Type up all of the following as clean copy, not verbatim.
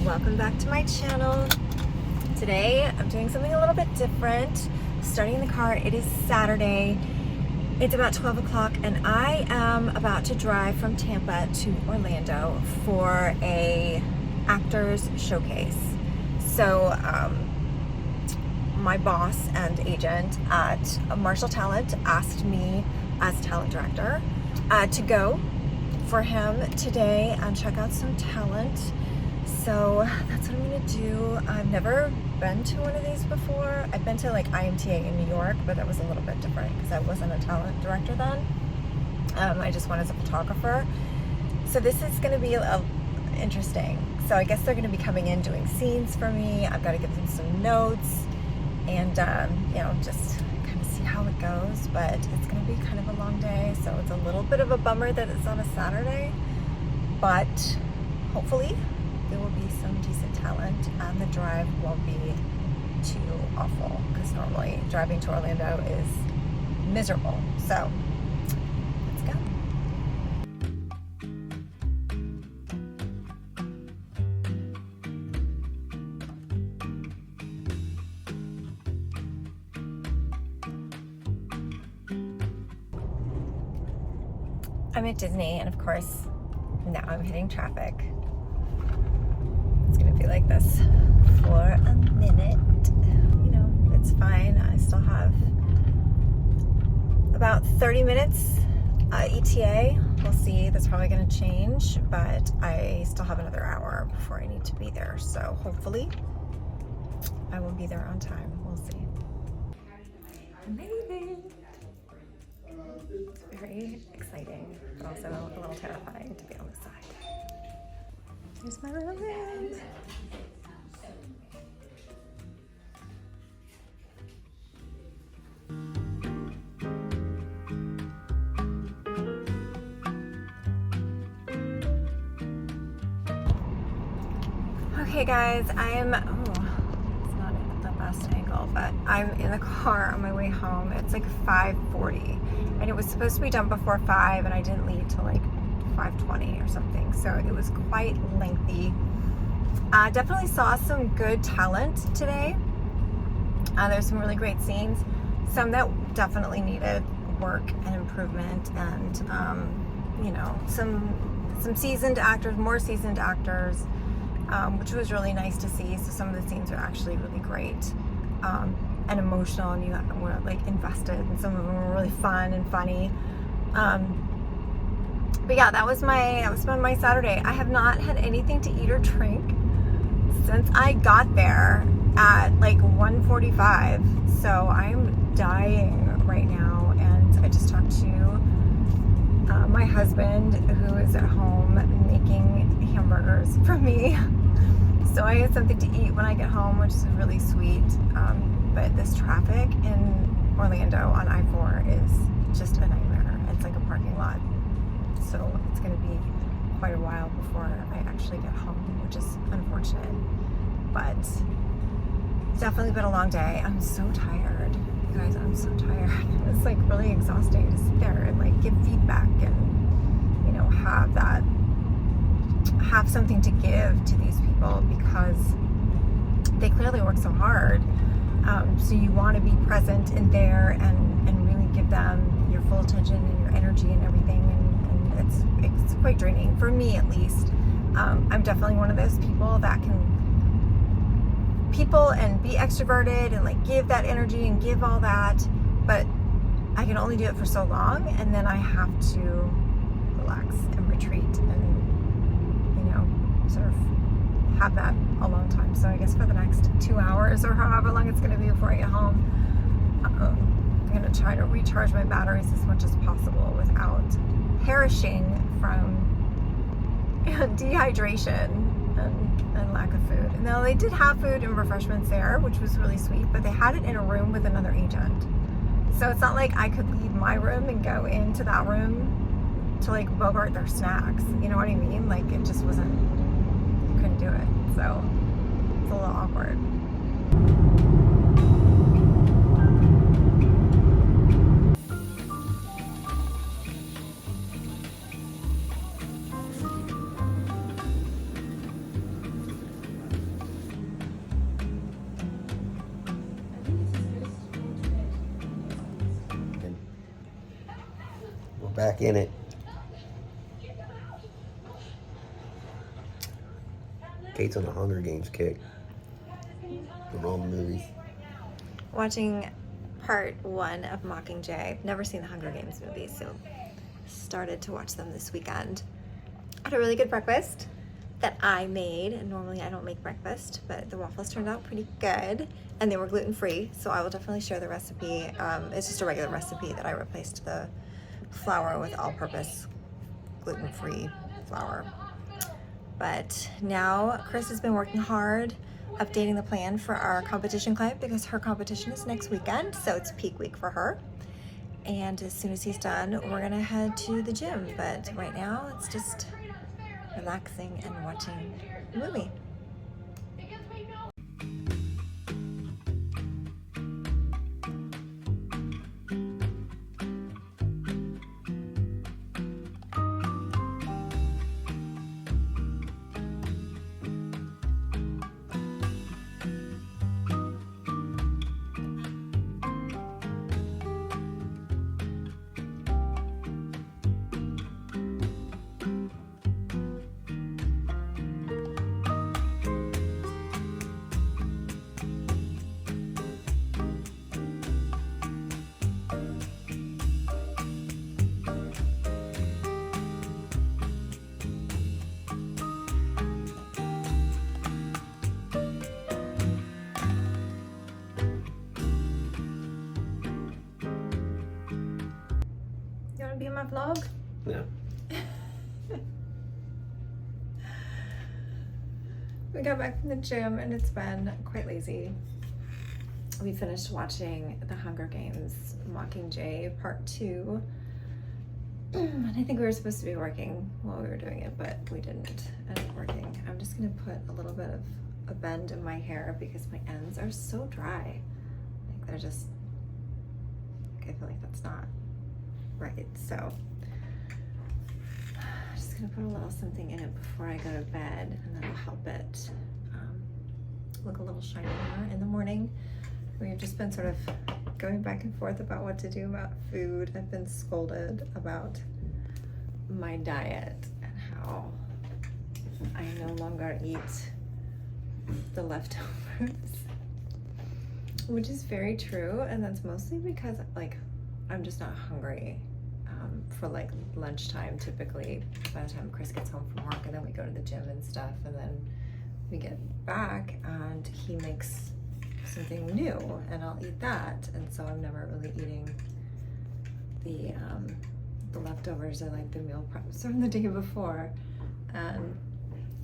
welcome back to my channel. Today I'm doing something a little bit different. Starting in the car. It is Saturday. It's about 12 o'clock and I am about to drive from Tampa to Orlando for a actors showcase. So my boss and agent at Marshall Talent asked me as talent director to go for him today and check out some talent. So that's what I'm gonna do. I've never been to one of these before. I've been to like IMTA in New York, but that was a little bit different because I wasn't a talent director then. I just went as a photographer. So this is gonna be interesting. So I guess they're gonna be coming in doing scenes for me. I've got to give them some notes and you know, just kind of see how it goes. But it's gonna be kind of a long day, so it's a little bit of a bummer that it's on a Saturday, but hopefully there will be some decent talent and the drive won't be too awful, because normally driving to Orlando is miserable. So let's go. I'm at Disney and of course now I'm hitting traffic. It's gonna be like this for a minute. You know, it's fine. I still have about 30 minutes ETA. We'll see. That's probably gonna change, but I still have another hour before I need to be there. So hopefully I will be there on time. We'll see. I made it. It's very exciting, but also a little terrifying to be on the side. Here's my room. Okay guys, I'm, it's not the best angle, but I'm in the car on my way home. It's like 5:40 and it was supposed to be done before 5 and I didn't leave till like 5:20 or something, so it was quite lengthy. Definitely saw some good talent today. There's some really great scenes, some that definitely needed work and improvement, and you know, some seasoned actors, more seasoned actors, which was really nice to see. So some of the scenes were actually really great and emotional, and you were like invested, and some of them were really fun and funny. But yeah, that was my Saturday. I have not had anything to eat or drink since I got there at like 1:45. So I'm dying right now, and I just talked to my husband, who is at home making hamburgers for me. So I had something to eat when I get home, which is really sweet. But this traffic in Orlando on I-4 is just a nightmare. It's like a parking lot. So it's going to be quite a while before I actually get home, which is unfortunate. But it's definitely been a long day. I'm so tired. You guys, I'm so tired. It's like really exhausting to sit there and like give feedback and, you know, have something to give to these people, because they clearly work so hard. So you want to be present in there and really give them your full attention and your energy and everything. And it's quite draining for me, at least. I'm definitely one of those people that can and be extroverted and like give that energy and give all that, but I can only do it for so long, and then I have to relax and retreat and, you know, sort of have that alone time. So I guess for the next 2 hours or however long it's going to be before I get home, I'm going to try to recharge my batteries as much as possible without perishing from dehydration and lack of food. And now they did have food and refreshments there, which was really sweet, but they had it in a room with another agent. So it's not like I could leave my room and go into that room to like bogart their snacks. You know what I mean? Like it just wasn't, couldn't do it. So it's a little awkward. back in it. Kate's on the Hunger Games kick. From all the movies. Watching part 1 of Mockingjay. Never seen the Hunger Games movies, so started to watch them this weekend. Had a really good breakfast that I made, and normally I don't make breakfast, but the waffles turned out pretty good, and they were gluten-free, so I will definitely share the recipe. It's just a regular recipe that I replaced the flour with all-purpose gluten-free flour. But now Chris has been working hard updating the plan for our competition client because her competition is next weekend, so it's peak week for her. And as soon as he's done, we're gonna head to the gym. But right now, it's just relaxing and watching a movie. You wanna be in my vlog? No. We got back from the gym and it's been quite lazy. We finished watching The Hunger Games Mockingjay Part 2. And I think we were supposed to be working while we were doing it, but we didn't end up working. I'm just gonna put a little bit of a bend in my hair because my ends are so dry. Like they're just, I feel like that's not right. So I'm just gonna put a little something in it before I go to bed, and that'll help it look a little shinier in the morning. We've just been sort of going back and forth about what to do about food. I've been scolded about my diet and how I no longer eat the leftovers, which is very true, and that's mostly because like I'm just not hungry for like lunchtime typically by the time Chris gets home from work, and then we go to the gym and stuff, and then we get back and he makes something new and I'll eat that, and so I'm never really eating the leftovers or like the meal preps from the day before, and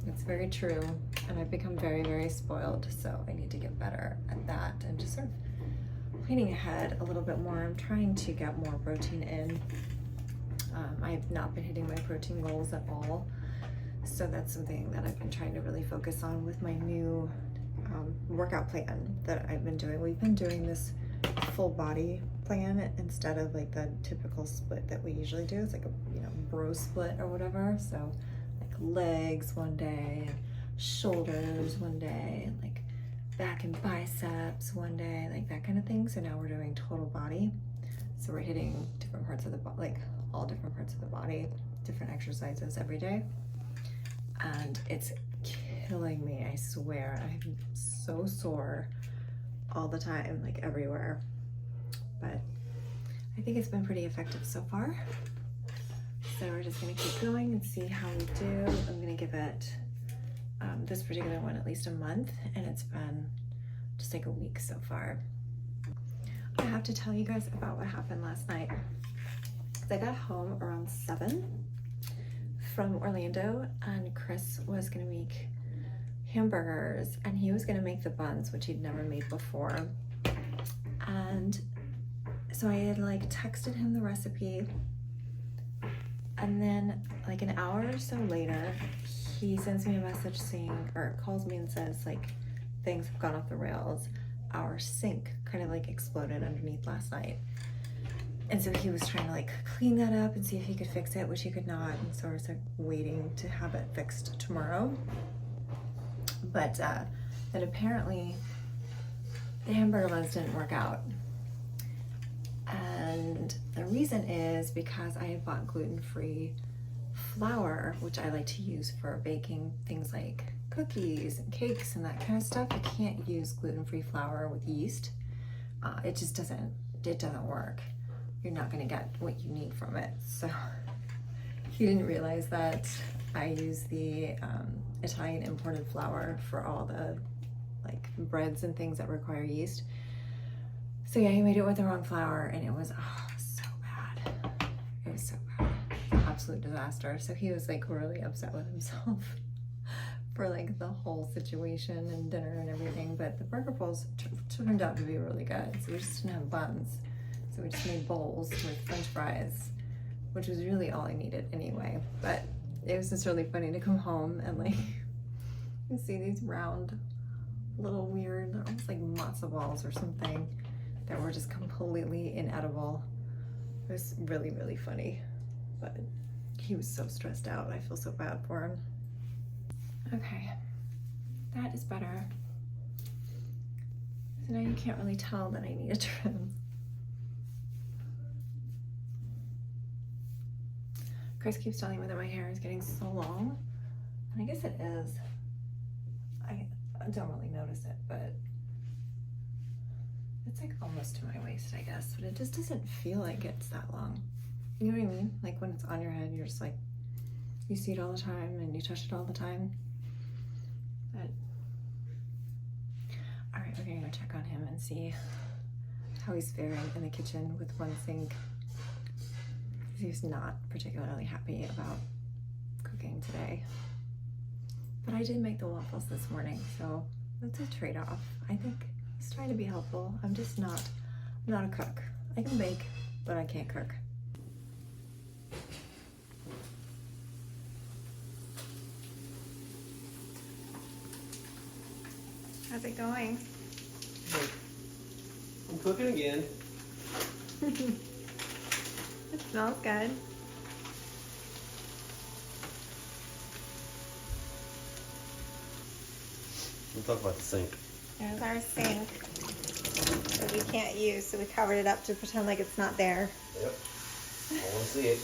it's very true, and I've become very, very spoiled, so I need to get better at that and just sort of planning ahead a little bit more. I'm trying to get more protein in. I've not been hitting my protein goals at all, so that's something that I've been trying to really focus on with my new workout plan that I've been doing. We've been doing this full body plan instead of like the typical split that we usually do. It's like a, you know, bro split or whatever. So like legs one day, and shoulders one day, and like back and biceps one day, like that kind of thing. So now we're doing total body. So we're hitting different parts of the body, like all different parts of the body, different exercises every day. And it's killing me, I swear. I'm so sore all the time, like everywhere. But I think it's been pretty effective so far. So we're just gonna keep going and see how we do. I'm gonna give it, this particular one, at least a month, and it's been just like a week so far. I have to tell you guys about what happened last night. I got home around 7 from Orlando, and Chris was gonna make hamburgers, and he was gonna make the buns, which he'd never made before. And so I had like texted him the recipe, and then like an hour or so later, he sends me a message saying, or calls me and says like, things have gone off the rails. Our sink kind of like exploded underneath last night. And so he was trying to like clean that up and see if he could fix it, which he could not. And so I was like waiting to have it fixed tomorrow. But that apparently the hamburger buns didn't work out. And And the reason is because I had bought gluten-free flour, which I like to use for baking things like cookies and cakes and that kind of stuff. I can't use gluten-free flour with yeast. It just doesn't work. You're not gonna get what you need from it. So he didn't realize that I use the Italian imported flour for all the like breads and things that require yeast. So yeah, he made it with the wrong flour and it was so bad. It was so bad. An absolute disaster. So he was like really upset with himself for like the whole situation and dinner and everything. But the burger bowls turned out to be really good. So we just didn't have buns. So we just made bowls with French fries, which was really all I needed anyway. But it was just really funny to come home and like you see these round little weird, they're almost like matzo balls or something that were just completely inedible. It was really, really funny, but he was so stressed out. I feel so bad for him. Okay, that is better. So now you can't really tell that I need a trim. Chris keeps telling me that my hair is getting so long, and I guess it is. I don't really notice it, but it's like almost to my waist, I guess, but it just doesn't feel like it's that long. You know what I mean? Like when it's on your head, you're just like, you see it all the time and you touch it all the time. But, all right, we're gonna go check on him and see how he's faring in the kitchen with one sink. He's not particularly happy about cooking today. But I did make the waffles this morning, so that's a trade-off. I think he's trying to be helpful. I'm just not a cook. I can bake, but I can't cook. How's it going? I'm cooking again. It smells good. We'll talk about the sink. There's our sink that we can't use, so we covered it up to pretend like it's not there. Yep. I want to see it.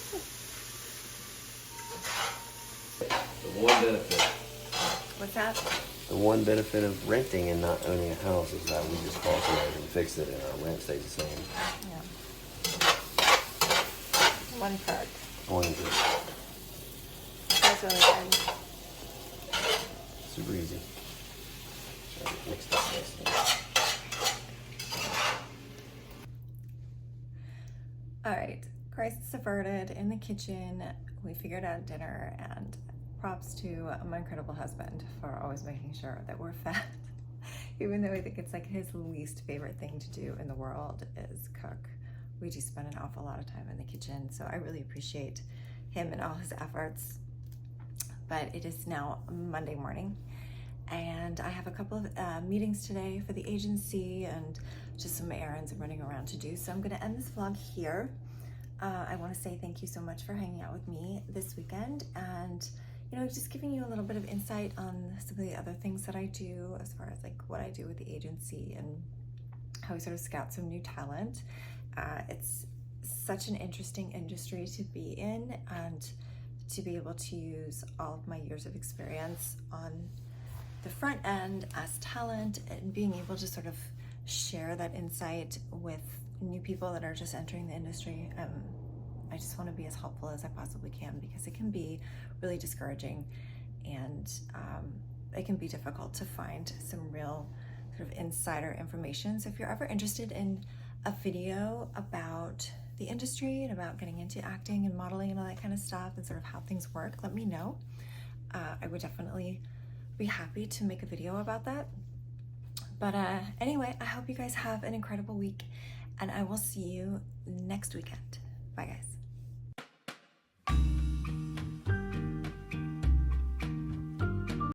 The one benefit. What's that? The one benefit of renting and not owning a house is that we just call somebody and fix it, and our rent stays the same. Yeah. One perk. One good. That's really good. Super easy. Mixed up this. All right, crisis averted in the kitchen. We figured out dinner, and props to my incredible husband for always making sure that we're fed. Even though I think it's like his least favorite thing to do in the world is cook. We do spend an awful lot of time in the kitchen, so I really appreciate him and all his efforts. But it is now Monday morning, and I have a couple of meetings today for the agency and just some errands I'm running around to do. So I'm gonna end this vlog here. I wanna say thank you so much for hanging out with me this weekend, and just giving you a little bit of insight on some of the other things that I do as far as like what I do with the agency and how we sort of scout some new talent. It's such an interesting industry to be in, and to be able to use all of my years of experience on the front end as talent and being able to sort of share that insight with new people that are just entering the industry. I just want to be as helpful as I possibly can, because it can be really discouraging, and it can be difficult to find some real sort of insider information. So if you're ever interested in a video about the industry and about getting into acting and modeling and all that kind of stuff and sort of how things work, let me know. I would definitely be happy to make a video about that. But anyway, I hope you guys have an incredible week, and I will see you next weekend. Bye guys.